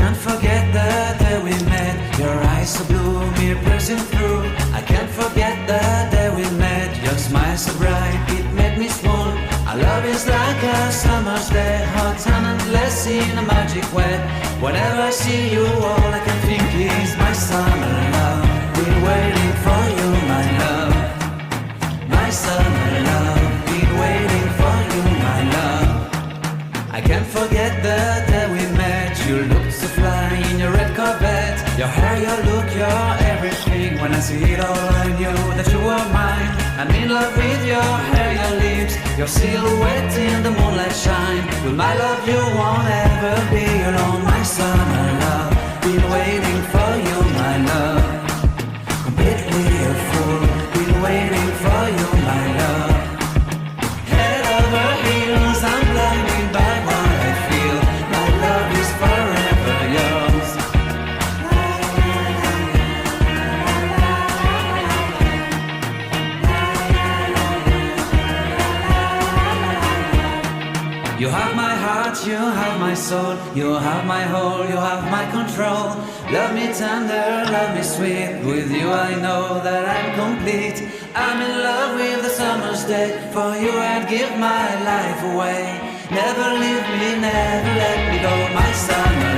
can't forget the day we met. Your eyes so blue, me piercing through. I can't forget the day we met. Your smile so bright, it made me swoon. Our love is like a summer's day, hot and endless in a magic way. Whenever I see you, all I can think is my summer love. Been waiting for you, my love. My summer love. Been waiting for you, my love. I can't forget the day we met. You looked so fly in your red Corvette. Your hair, your look, your everything. When I see it all, I knew that you were mine. I'm in love with your hair, your lips, your silhouette in the moonlight shine. With my love you won't ever be alone. My summer love, been waiting for you, my love. Completely a fool, been waiting for you, my love. Head over heels, I'm blinded by what I feel. My love is forever yours. You have my heart, you have my soul, you have my whole, you have my control. Love me tender, love me sweet. With you I know that I'm complete. I'm in love with the summer's day. For you I'd give my life away. Never leave me, never let me go. My summer